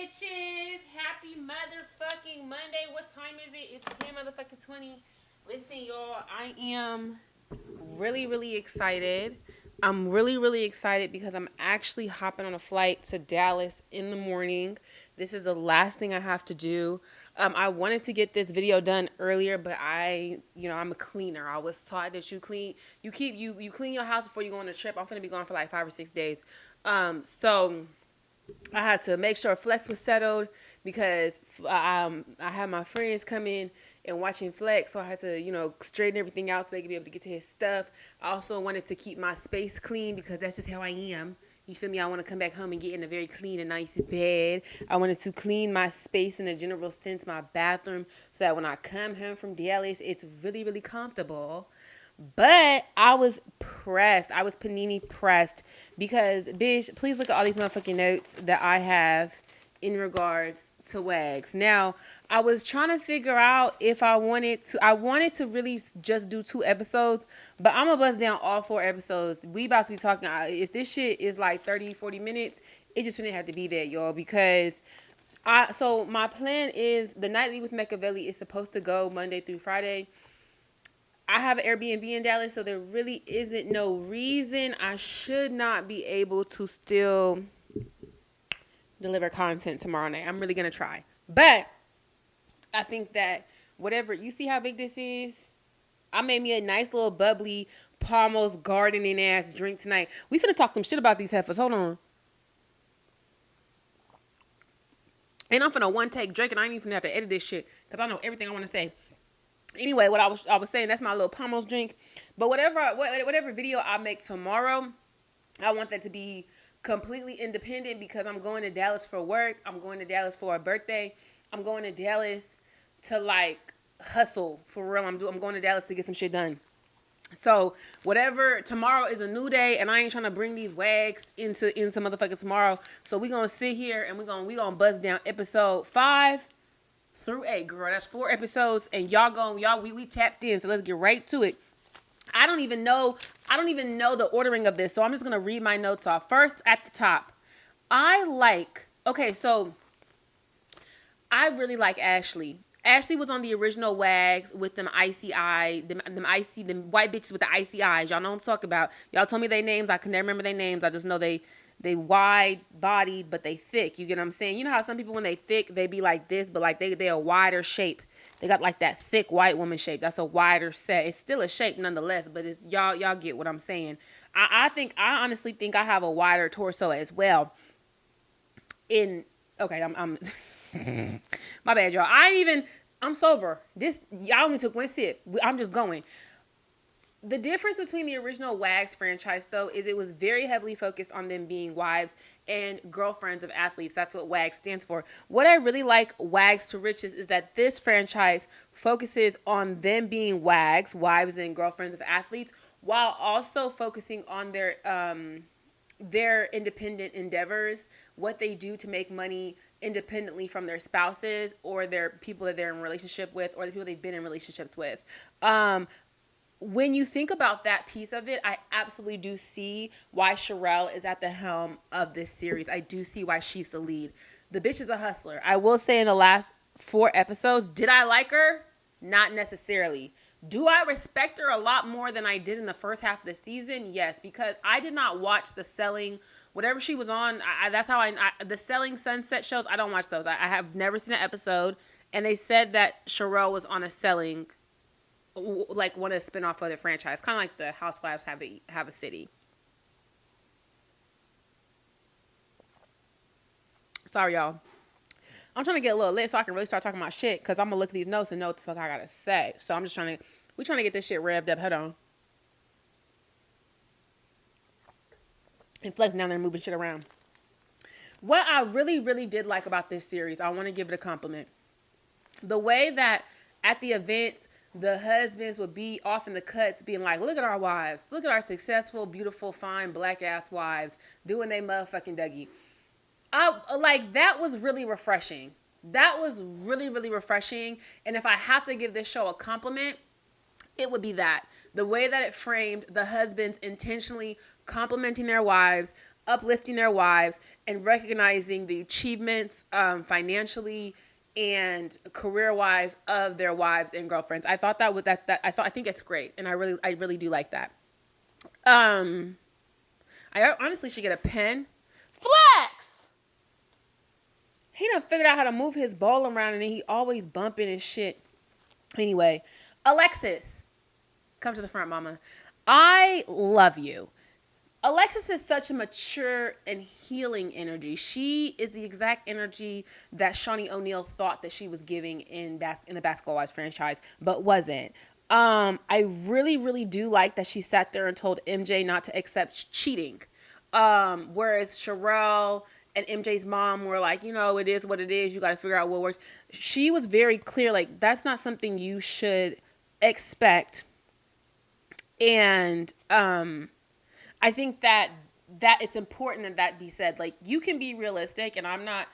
bitches. Happy motherfucking Monday. What time is it? It's 10 motherfucking 20. Listen, y'all, I am really excited. I'm really excited because I'm actually hopping on a flight to Dallas in the morning. This is the last thing I have to do. I wanted to get this video done earlier, but I'm a cleaner. I was taught that you clean your house before you go on a trip. I'm gonna be gone for like 5 or 6 days. So I had to make sure Flex was settled because I had my friends come in and watching Flex, so I had to, straighten everything out so they could be able to get to his stuff. I also wanted to keep my space clean because that's just how I am. You feel me? I want to come back home and get in a very clean and nice bed. I wanted to clean my space in a general sense, my bathroom, so that when I come home from Dallas, it's really comfortable. But I was pressed. I was panini pressed because, bitch, please look at all these motherfucking notes that I have in regards to WAGS. Now, I was trying to figure out if I wanted to really just do 2 episodes, but I'm gonna bust down all 4 episodes. We about to be talking, if this shit is like 30, 40 minutes, it just wouldn't have to be there, y'all, because so my plan is the Nightllii with Meccavellii is supposed to go Monday through Friday. I have an Airbnb in Dallas, so there really isn't no reason I should not be able to still deliver content tomorrow night. I'm really going to try. But I think that whatever, you see how big this is? I made me a nice little bubbly, Palmos gardening ass drink tonight. We finna talk some shit about these heifers. Hold on. And I'm finna one take drink, and I ain't even have to edit this shit because I know everything I want to say. Anyway, what I was saying, that's my little Palmos drink. But whatever video I make tomorrow, I want that to be completely independent because I'm going to Dallas for work. I'm going to Dallas for a birthday. I'm going to Dallas to like hustle for real. I'm going to Dallas to get some shit done. So whatever, tomorrow is a new day, and I ain't trying to bring these WAGs into motherfucking tomorrow. So we gonna sit here and we gonna buzz down episode 5 through 8, girl. That's 4 episodes, and we tapped in, so let's get right to it. I don't even know the ordering of this, so I'm just gonna read my notes off. First, at the top, I really like Ashley. Ashley was on the original WAGS with them icy eye, them white bitches with the icy eyes. Y'all know what I'm talking about. Y'all told me their names. I can never remember their names. I just know they wide bodied, but they thick. You get what I'm saying? You know how some people, when they thick, they be like this, but like they a wider shape. They got like that thick white woman shape. That's a wider set. It's still a shape nonetheless, but it's y'all get what I'm saying. I honestly think I have a wider torso as well. I'm my bad, y'all. I'm sober. Y'all only took 1 sip. I'm just going. The difference between the original WAGS franchise, though, is it was very heavily focused on them being wives and girlfriends of athletes. That's what WAGS stands for. What I really like WAGS to riches is that this franchise focuses on them being WAGs, wives and girlfriends of athletes, while also focusing on their independent endeavors, what they do to make money independently from their spouses or their people that they're in relationship with or the people they've been in relationships with. When you think about that piece of it, I absolutely do see why Sherelle is at the helm of this series. I do see why she's the lead. The bitch is a hustler. I will say in the last 4 episodes, did I like her? Not necessarily. Do I respect her a lot more than I did in the first half of the season? Yes, because I did not watch the Selling, whatever she was on. That's how the Selling Sunset shows, I don't watch those. I have never seen an episode. And they said that Sherelle was on a Selling, like one of the spinoff of the franchise, kind of like the Housewives have a city. Sorry, y'all. I'm trying to get a little lit so I can really start talking about shit, because I'm gonna look at these notes and know what the fuck I gotta say. So I'm just trying to get this shit revved up. Hold on. And Flex down there moving shit around. What I really did like about this series, I want to give it a compliment. The way that at the events, the husbands would be off in the cuts being like, look at our wives. Look at our successful, beautiful, fine, black-ass wives doing they motherfucking Dougie. That was really refreshing. That was really refreshing. And if I have to give this show a compliment, it would be that. The way that it framed the husbands intentionally complimenting their wives, uplifting their wives, and recognizing the achievements financially and career-wise of their wives and girlfriends. I thought I think it's great, and I really do like that. I honestly should get a pen. Flex! He done figured out how to move his ball around, and he always bumping and shit. Anyway, Alexis, come to the front, mama. I love you. Alexis is such a mature and healing energy. She is the exact energy that Shawnee O'Neal thought that she was giving in the Basketball Wives franchise, but wasn't. I really do like that she sat there and told MJ not to accept cheating. Whereas Sherelle and MJ's mom were like, it is what it is. You got to figure out what works. She was very clear, like, that's not something you should expect. And, I think that it's important that be said. Like, you can be realistic, and I'm not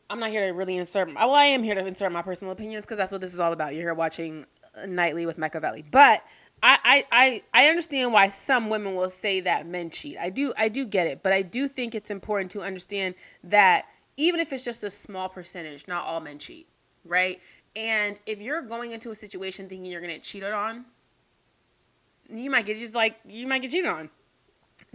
here to really I am here to insert my personal opinions, because that's what this is all about. You're here watching Nightllii with Meccavellii. But I understand why some women will say that men cheat. I do get it, but I do think it's important to understand that even if it's just a small percentage, not all men cheat, right? And if you're going into a situation thinking you're going to get cheated on, you might get cheated on.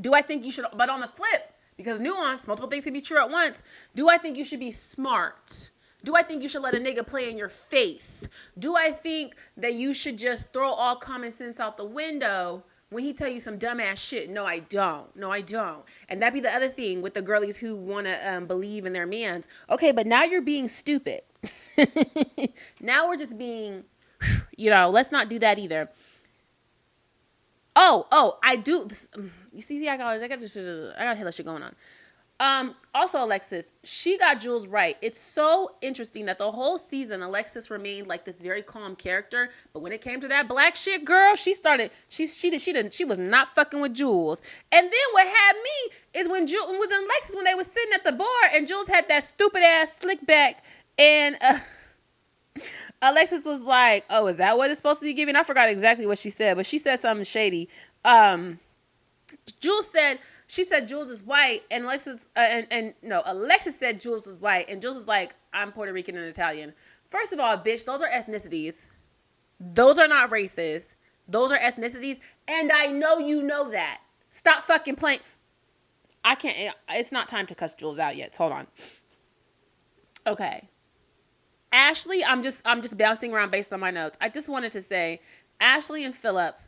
Do I think you should, but on the flip, because nuance, multiple things can be true at once, do I think you should be smart? Do I think you should let a nigga play in your face? Do I think that you should just throw all common sense out the window when he tell you some dumbass shit? No, I don't. And that'd be the other thing with the girlies who want to believe in their mans. Okay, but now you're being stupid. Now we're just being, let's not do that either. Oh, I do. You see, I got hella shit going on. Also, Alexis, she got Jules right. It's so interesting that the whole season, Alexis remained like this very calm character. But when it came to that black shit, girl, she was not fucking with Jules. And then what had me is when Alexis, when they was sitting at the bar and Jules had that stupid ass slick back, and Alexis was like, "Oh, is that what it's supposed to be giving?" I forgot exactly what she said, but she said something shady. She said Jules is white, and Alexis said Jules was white, and Jules was like, "I'm Puerto Rican and Italian." First of all, bitch, those are ethnicities. Those are not races. Those are ethnicities, and I know you know that. Stop fucking playing. I can't. It's not time to cuss Jules out yet. Hold on. Okay. Ashley, I'm just bouncing around based on my notes. I just wanted to say, Ashley and Philip,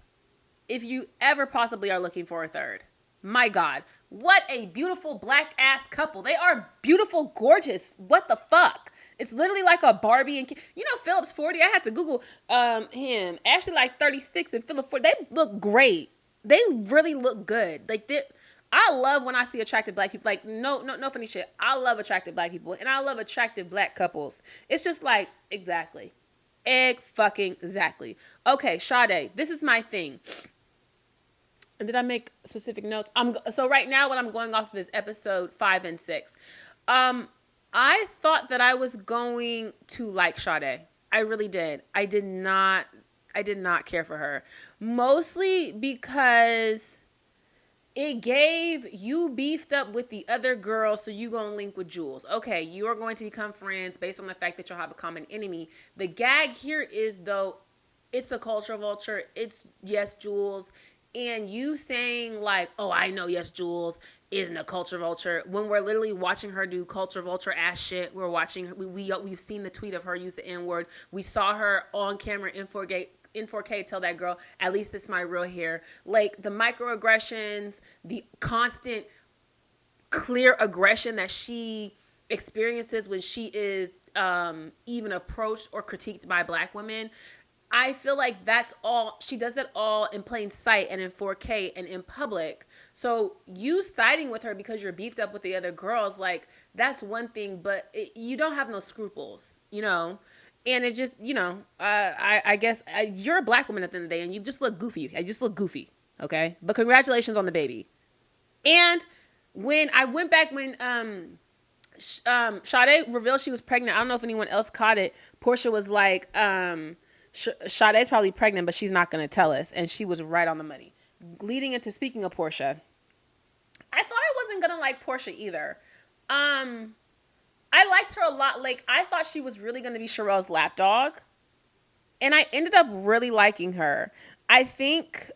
if you ever possibly are looking for a third, my God, what a beautiful black ass couple. They are beautiful, gorgeous. What the fuck? It's literally like a Barbie and Philip's 40. I had to Google him. Ashley like 36 and Philip 40. They look great. They really look good. Like I love when I see attractive black people. Like, no funny shit. I love attractive black people, and I love attractive black couples. It's just like, exactly. Exactly. Okay, Sade, this is my thing. And did I make specific notes? So right now what I'm going off of is episode 5 and 6. I thought that I was going to like Sade. I really did. I did not care for her. Mostly because it gave you beefed up with the other girl, so you gonna link with Jules. Okay, you are going to become friends based on the fact that you'll have a common enemy. The gag here is, though, it's a culture vulture. It's yes, Jules. And you saying like, oh, I know yes, Jules isn't a culture vulture, when we're literally watching her do culture vulture ass shit. We're watching, we've seen the tweet of her use the N-word. We saw her on camera in 4K tell that girl, at least it's my real hair. Like, the microaggressions, the constant clear aggression that she experiences when she is even approached or critiqued by black women. I feel like that's all, she does that all in plain sight and in 4K and in public. So you siding with her because you're beefed up with the other girls, like, that's one thing, but you don't have no scruples, And it just, I guess you're a black woman at the end of the day, and you just look goofy. I just look goofy, okay? But congratulations on the baby. And when I went back, when Sade revealed she was pregnant, I don't know if anyone else caught it. Portia was like, Sade's probably pregnant, but she's not going to tell us. And she was right on the money. Leading into, speaking of Portia, I thought I wasn't gonna like Portia either. I liked her a lot. Like, I thought she was really gonna be Sherelle's lapdog, and I ended up really liking her. I think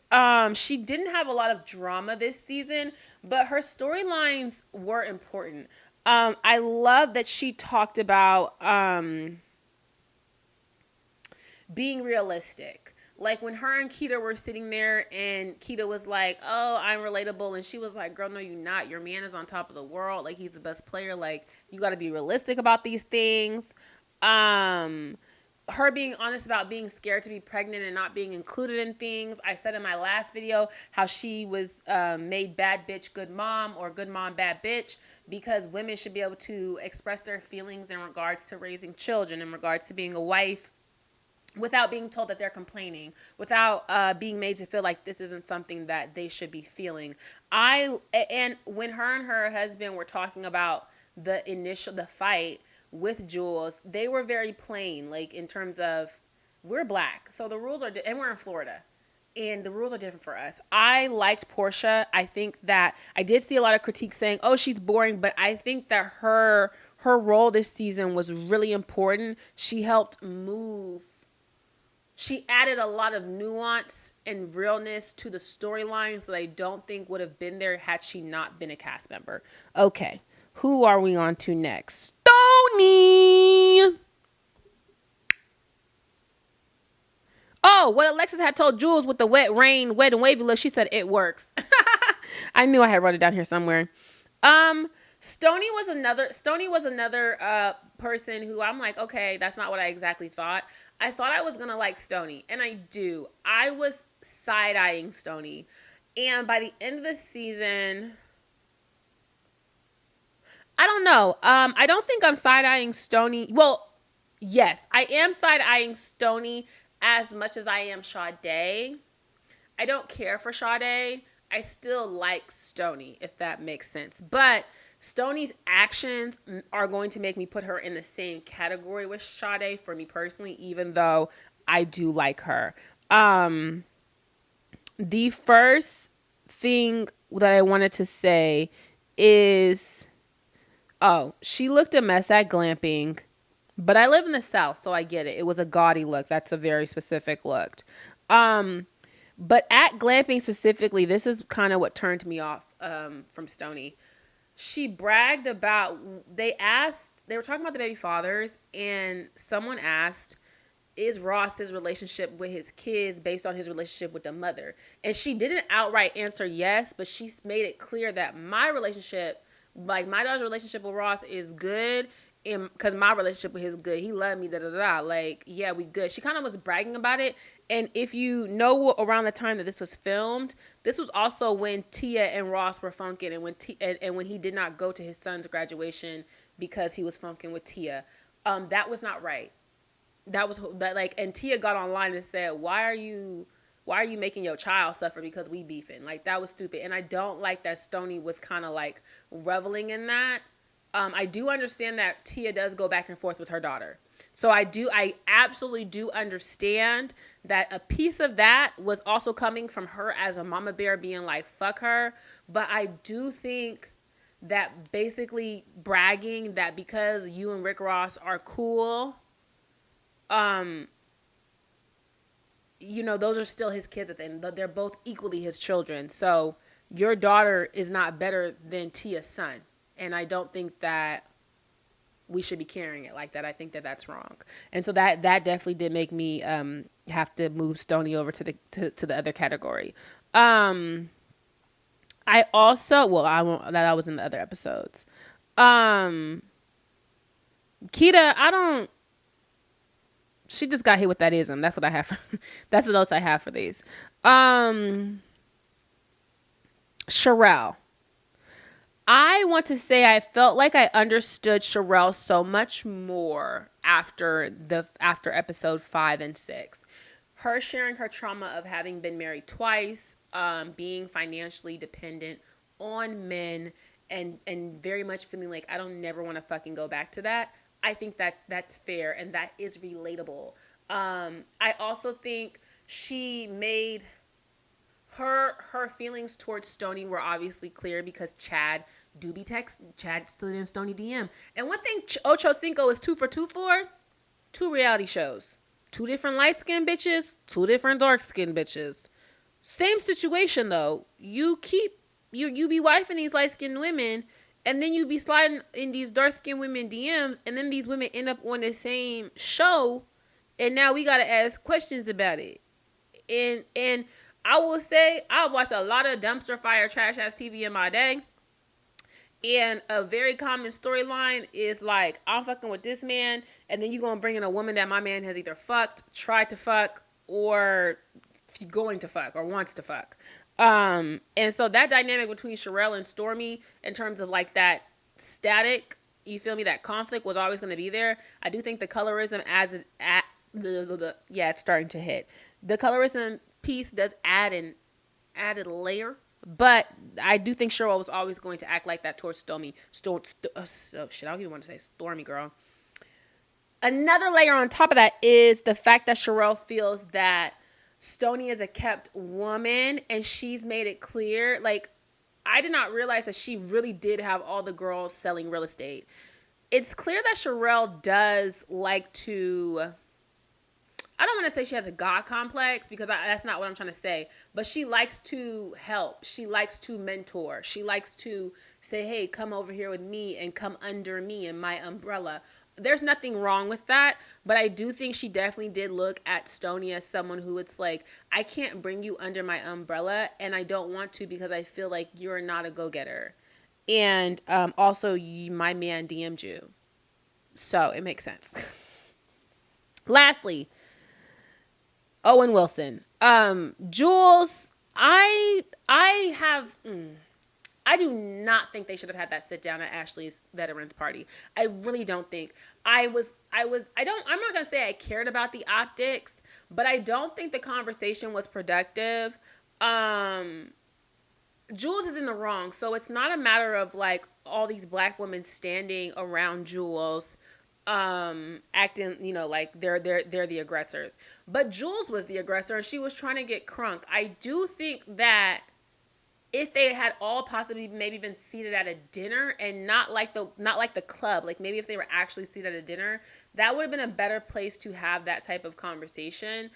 she didn't have a lot of drama this season, but her storylines were important. I love that she talked about being realistic. Like when her and Keita were sitting there and Keita was like, "Oh, I'm relatable." And she was like, "Girl, no, you're not. Your man is on top of the world. Like, he's the best player. Like, you got to be realistic about these things." Her being honest about being scared to be pregnant and not being included in things. I said in my last video how she was made bad bitch, good mom, or good mom, bad bitch, because women should be able to express their feelings in regards to raising children, in regards to being a wife, without being told that they're complaining, without being made to feel like this isn't something that they should be feeling. And when her and her husband were talking about the fight with Jules, they were very plain, like in terms of, we're black, so the rules are, and we're in Florida, and the rules are different for us. I liked Portia. I think that I did see a lot of critiques saying, "Oh, she's boring," but I think that her role this season was really important. She helped move. She added a lot of nuance and realness to the storylines that I don't think would have been there had she not been a cast member. Okay, who are we on to next? Stoney! Oh, what Alexis had told Jules with the wet rain, wet and wavy look, she said it works. I knew I had wrote it down here somewhere. Stoney was another person who I'm like, okay, that's not what I exactly thought. I thought I was gonna like Stoney, and I do. I was side-eyeing Stoney, and by the end of the season, I don't know. I don't think I'm side-eyeing Stoney. Well, yes, I am side-eyeing Stoney as much as I am Sade. I don't care for Sade. I still like Stoney, if that makes sense. But Stoney's actions are going to make me put her in the same category with Sade for me personally, even though I do like her. The first thing that I wanted to say is, oh, she looked a mess at glamping, but I live in the South, so I get it. It was a gaudy look. That's a very specific look. But at glamping specifically, this is kind of what turned me off from Stoney. She bragged about, they were talking about the baby fathers, and someone asked, is Ross's relationship with his kids based on his relationship with the mother? And she didn't outright answer yes, but she made it clear that my relationship, like my daughter's relationship with Ross, is good, because my relationship with his good. He loved me, like, yeah, we good. She kind of was bragging about it. And if you know, around the time that this was filmed, this was also when Tia and Ross were funking, and when he did not go to his son's graduation because he was funking with Tia. That was not right. That was that, like, and Tia got online and said, why are you making your child suffer because we beefing? Like, that was stupid. And I don't like that Stoney was kind of like reveling in that. I do understand that Tia does go back and forth with her daughter. So I absolutely do understand that a piece of that was also coming from her as a mama bear being like, fuck her. But I do think that basically bragging that because you and Rick Ross are cool, those are still his kids at the end. They're both equally his children. So your daughter is not better than Tia's son. And I don't think that we should be carrying it like that. I think that that's wrong. And so that definitely did make me have to move Stoney over to the other category. I also, well, I won't, that was in the other episodes. Keita, she just got hit with that ism. That's what I have. That's the notes I have for these. Sherelle. I want to say I felt like I understood Sherelle so much more after episode 5 and 6. Her sharing her trauma of having been married twice, being financially dependent on men, and very much feeling like I don't never want to fucking go back to that. I think that that's fair and that is relatable. I also think she made her feelings towards Stoney were obviously clear because Chad slid in Stoney DM. And one thing Ocho Cinco is 2 for 2 for, 2 reality shows. 2 different light-skinned bitches, 2 different dark-skinned bitches. Same situation though. You be wifing these light-skinned women, and then you be sliding in these dark-skinned women DMs, and then these women end up on the same show, and now we gotta ask questions about it. And I will say, I watched a lot of dumpster fire trash ass TV in my day. And a very common storyline is like, I'm fucking with this man, and then you gonna bring in a woman that my man has either fucked, tried to fuck, or going to fuck, or wants to fuck. And so that dynamic between Sherelle and Stormy, in terms of like that static, you feel me, that conflict was always gonna be there. I do think the colorism it's starting to hit. The colorism piece does add an added layer. But I do think Cheryl was always going to act like that towards Stormy. I don't even want to say Stormy, girl. Another layer on top of that is the fact that Cheryl feels that Stoney is a kept woman, and she's made it clear. Like, I did not realize that she really did have all the girls selling real estate. It's clear that Cheryl does like to... I don't want to say she has a God complex, because that's not what I'm trying to say. But she likes to help. She likes to mentor. She likes to say, hey, come over here with me and come under me and my umbrella. There's nothing wrong with that. But I do think she definitely did look at Stoney as someone who it's like, I can't bring you under my umbrella, and I don't want to because I feel like you're not a go-getter. And also, my man DM'd you. So it makes sense. Lastly, Owen Wilson. Jules, I do not think they should have had that sit down at Ashley's veterans party. I really don't think. I'm not gonna say I cared about the optics, but I don't think the conversation was productive. Jules is in the wrong, so it's not a matter of like all these black women standing around Jules acting, like they're the aggressors. But Jules was the aggressor, and she was trying to get crunk. I do think that if they had all possibly maybe been seated at a dinner, and not like the club, like maybe if they were actually seated at a dinner, that would have been a better place to have that type of conversation.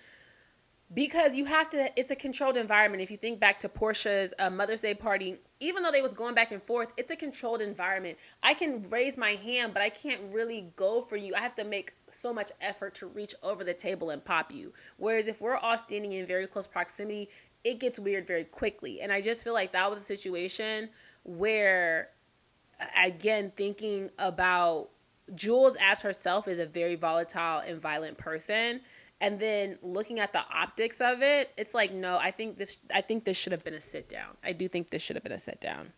Because it's a controlled environment. If you think back to Portia's Mother's Day party, even though they was going back and forth, it's a controlled environment. I can raise my hand, but I can't really go for you. I have to make so much effort to reach over the table and pop you. Whereas if we're all standing in very close proximity, it gets weird very quickly. And I just feel like that was a situation where, again, thinking about Jules as herself is a very volatile and violent person. And then looking at the optics of it, it's like, no, I think this should have been a sit down. I do think this should have been a sit down.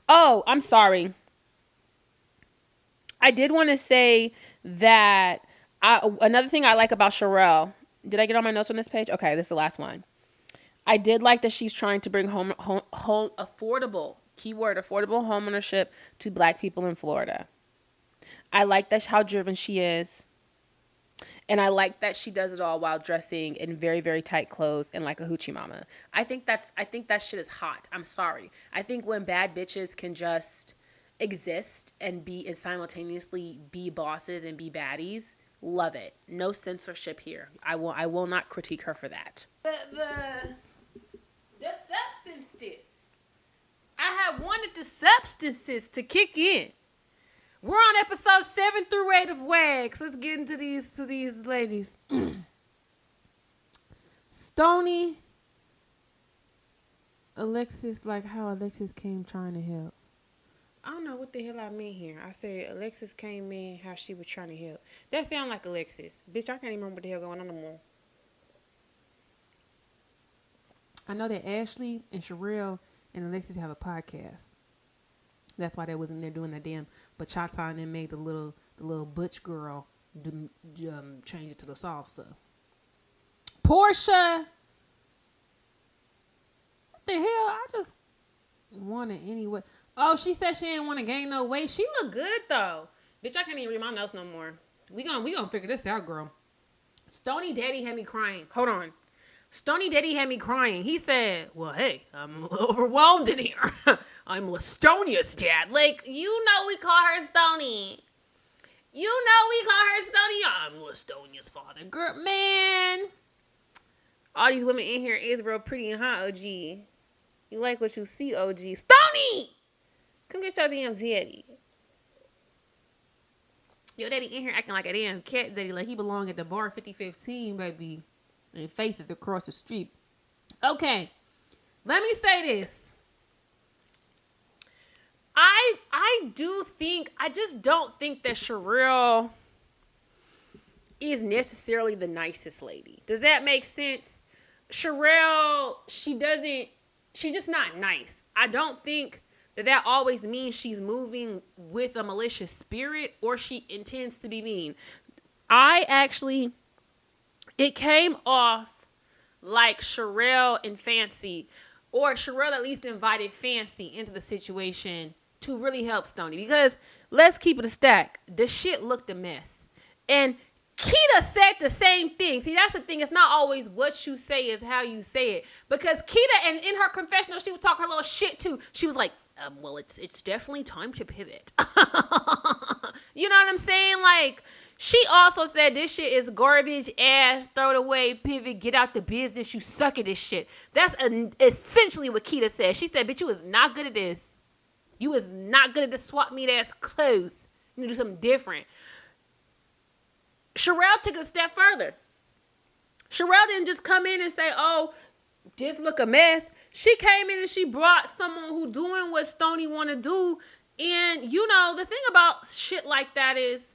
I'm sorry. I did want to say that another thing I like about Sherelle. Did I get all my notes on this page? Okay, this is the last one. I did like that she's trying to bring home affordable, keyword affordable homeownership to black people in Florida. I like how driven she is. And I like that she does it all while dressing in very, very tight clothes and like a hoochie mama. I think that shit is hot. I'm sorry. I think when bad bitches can just exist and simultaneously be bosses and be baddies, love it. No censorship here. I will not critique her for that. The substances. I have wanted the substances to kick in. We're on episode 7 through 8 of WAGS. Let's get into these ladies. Stoney. Alexis, like how Alexis came trying to help. I don't know what the hell I mean here. I said Alexis came in how she was trying to help. That sound like Alexis. Bitch, I can't even remember what the hell going on no more. I know that Ashley and Sherelle and Alexis have a podcast. That's why they wasn't there doing that damn bachata, and then made the little butch girl change it to the salsa. Portia, what the hell? I just wanted anyway. Oh, she said she didn't want to gain no weight. She look good though, bitch. I can't even read my notes no more. We gonna figure this out, girl. Stoney daddy had me crying. Hold on. Stony Daddy had me crying. He said, well, hey, I'm a little overwhelmed in here. I'm Listonia's dad. Like, you know we call her Stony. You know we call her Stony. I'm Listonia's father. Girl, man. All these women in here is real pretty and hot, OG. You like what you see, OG. Stony! Come get your damn daddy. Your daddy in here acting like a damn cat daddy, like he belong at the bar 5015, baby. And faces across the street. Okay. Let me say this. I just don't think that Sherelle is necessarily the nicest lady. Does that make sense? Sherelle, she's just not nice. I don't think that always means she's moving with a malicious spirit or she intends to be mean. It came off like Sherelle and Fancy, or Sherelle at least invited Fancy into the situation to really help Stony. Because let's keep it a stack. The shit looked a mess. And Keita said the same thing. See, that's the thing. It's not always what you say is how you say it. Because Keita, and in her confessional, she was talking her little shit too. She was like, well, it's definitely time to pivot. You know what I'm saying? Like, she also said this shit is garbage, ass, throw it away, pivot, get out the business, you suck at this shit. That's essentially what Keita said. She said, bitch, you is not good at this. You is not good at the swap meet ass clothes. You need to do something different. Sherelle took a step further. Sherelle didn't just come in and say, oh, this look a mess. She came in and she brought someone who doing what Stony want to do. And, you know, the thing about shit like that is,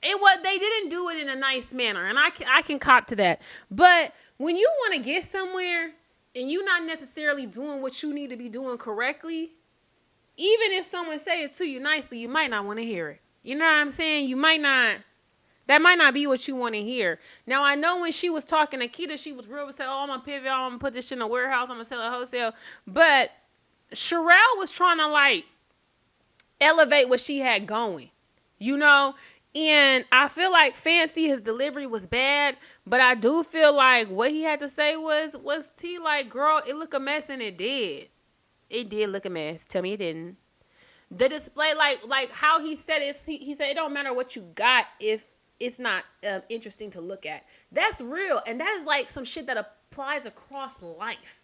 they didn't do it in a nice manner. And I can cop to that. But when you want to get somewhere and you're not necessarily doing what you need to be doing correctly, even if someone say it to you nicely, you might not want to hear it. You know what I'm saying? That might not be what you want to hear. Now, I know when she was talking to Keita, she was real and said, oh, I'm going to pivot. I'm going to put this shit in a warehouse. I'm going to sell it wholesale. But Sherelle was trying to, like, elevate what she had going, you know? And I feel like Fancy, his delivery was bad. But I do feel like what he had to say was T, like, girl, it looked a mess, and it did. It did look a mess. Tell me it didn't. The display, like how he said it, he said it don't matter what you got if it's not interesting to look at. That's real. And that is like some shit that applies across life.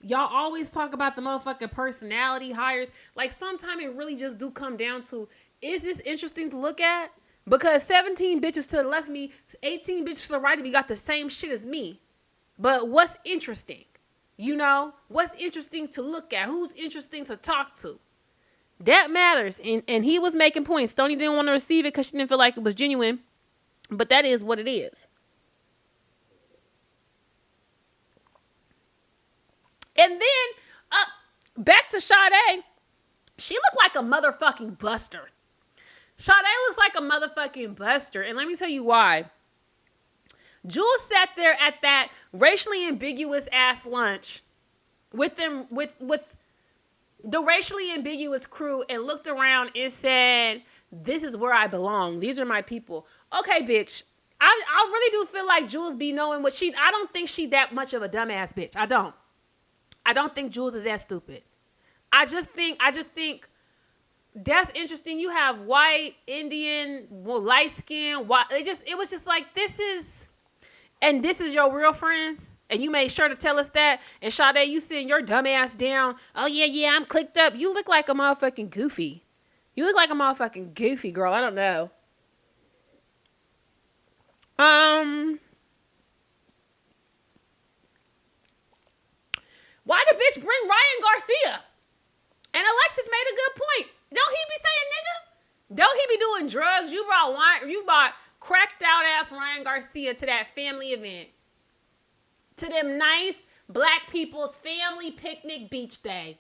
Y'all always talk about the motherfucking personality hires. Like, sometimes it really just do come down to, is this interesting to look at? Because 17 bitches to the left of me, 18 bitches to the right of me got the same shit as me. But what's interesting? You know? What's interesting to look at? Who's interesting to talk to? That matters. And he was making points. Stony didn't want to receive it because she didn't feel like it was genuine. But that is what it is. And then, back to Sade. She looked like a motherfucking buster. Sade looks like a motherfucking buster. And let me tell you why. Jules sat there at that racially ambiguous ass lunch with the racially ambiguous crew and looked around and said, this is where I belong. These are my people. Okay, bitch. I really do feel like Jules be knowing what I don't think she that much of a dumbass bitch. I don't think Jules is that stupid. I just think that's interesting. You have white, Indian, light skin, white. It was just like, this is your real friends. And you made sure to tell us that. And Sade, you sitting your dumb ass down. Oh, yeah, I'm clicked up. You look like a motherfucking goofy. You look like a motherfucking goofy, girl. I don't know. Why the bitch bring Ryan Garcia? And Alexis made a good point. Don't he be saying nigga? Don't he be doing drugs? You brought cracked out ass Ryan Garcia to that family event. To them nice black people's family picnic beach day.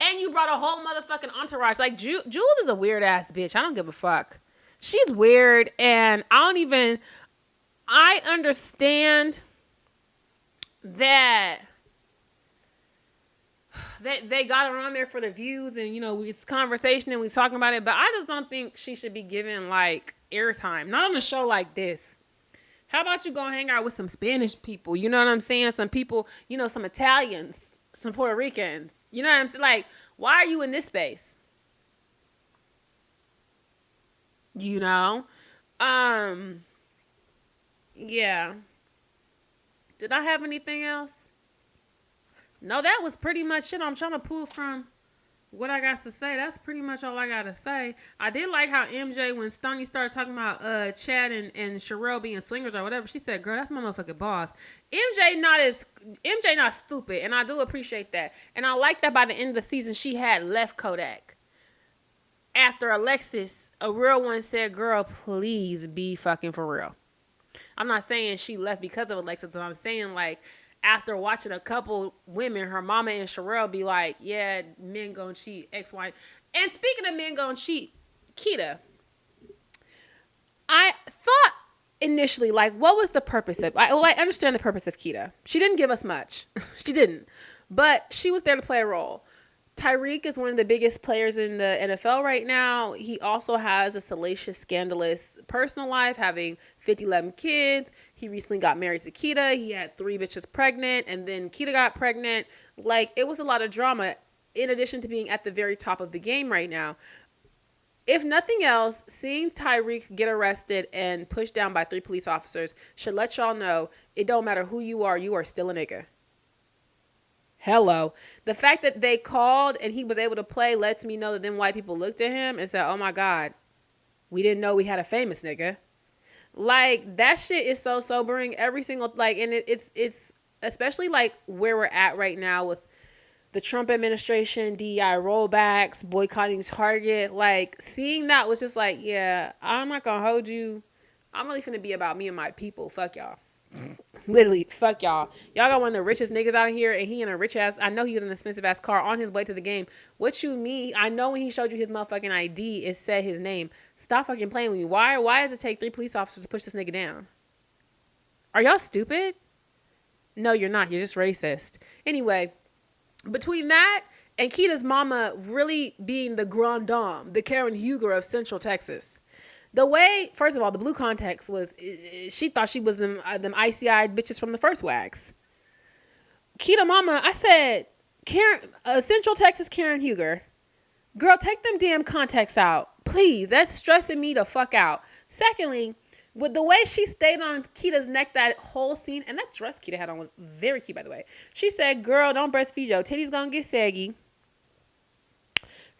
And you brought a whole motherfucking entourage. Like, Jules is a weird ass bitch. I don't give a fuck. She's weird. And I understand that they got her on there for the views. And, you know, it's conversation and we talking about it. But I just don't think she should be given, like, airtime. Not on a show like this. How about you go hang out with some Spanish people? You know what I'm saying? Some people, some Italians, some Puerto Ricans. You know what I'm saying? Like, why are you in this space? You know? Yeah. Did I have anything else? No, that was pretty much it. I'm trying to pull from what I got to say. That's pretty much all I got to say. I did like how MJ, when Stoney started talking about Chad and Sherelle being swingers or whatever, she said, girl, that's my motherfucking boss. MJ not stupid, and I do appreciate that. And I like that by the end of the season, she had left Kodak. After Alexis, a real one said, girl, please be fucking for real. I'm not saying she left because of Alexis, but I'm saying, like, after watching a couple women, her mama and Sherelle be like, yeah, men gonna cheat, X, Y. And speaking of men gonna cheat, Keita, I thought initially, like, what was the purpose of, I understand the purpose of Keita. She didn't give us much. She didn't. But she was there to play a role. Tyreek is one of the biggest players in the NFL right now. He also has a salacious, scandalous personal life, having 11 kids. He recently got married to Keita. He had 3 bitches pregnant, and then Keita got pregnant. Like, it was a lot of drama, in addition to being at the very top of the game right now. If nothing else, seeing Tyreek get arrested and pushed down by 3 police officers should let y'all know it don't matter who you are still a nigga. Hello. The fact that they called and he was able to play lets me know that then white people looked at him and said, oh my God, we didn't know we had a famous nigga. Like, that shit is so sobering. Every single, like, and it's especially like where we're at right now with the Trump administration, DEI rollbacks, boycotting Target. Like, seeing that was just like, yeah, I'm not gonna hold you. I'm really finna be about me and my people. Fuck y'all. Literally, fuck y'all. Y'all got one of the richest niggas out here, and he in a rich ass, I know he was in an expensive ass car on his way to the game. What you mean? I know when he showed you his motherfucking ID, it said his name. Stop fucking playing with me. Why does it take 3 police officers to push this nigga down? Are y'all stupid? No, you're not. You're just racist. Anyway, between that and Keita's mama really being the grande dame, the Karen Huger of Central Texas. The way, first of all, the blue context was, she thought she was them icy-eyed bitches from the first WAGS. Keita mama, I said, Central Texas Karen Huger, girl, take them damn contacts out. Please, that's stressing me the fuck out. Secondly, with the way she stayed on Keita's neck that whole scene, and that dress Keita had on was very cute, by the way. She said, girl, don't breastfeed your titties gonna get saggy.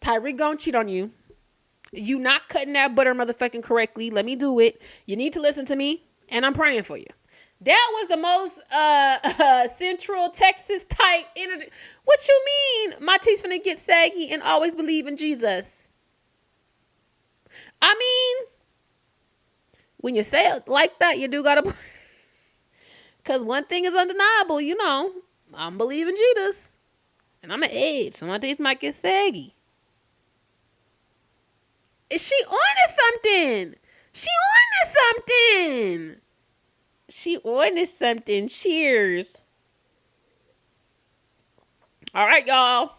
Tyreek gonna cheat on you. You not cutting that butter motherfucking correctly. Let me do it. You need to listen to me, and I'm praying for you. That was the most Central Texas type energy. What you mean? My teeth finna get saggy and always believe in Jesus. I mean, when you say it like that, you do gotta. Because one thing is undeniable, I'm believing Jesus, and I'm an age, so my teeth might get saggy. Is she on to something? She on to something. Cheers. All right, y'all.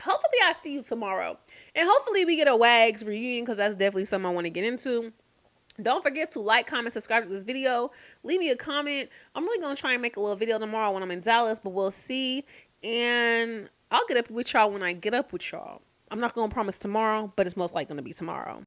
Hopefully I see you tomorrow. And hopefully we get a WAGS reunion, because that's definitely something I want to get into. Don't forget to like, comment, subscribe to this video. Leave me a comment. I'm really going to try and make a little video tomorrow when I'm in Dallas, but we'll see. And I'll get up with y'all when I get up with y'all. I'm not going to promise tomorrow, but it's most likely going to be tomorrow.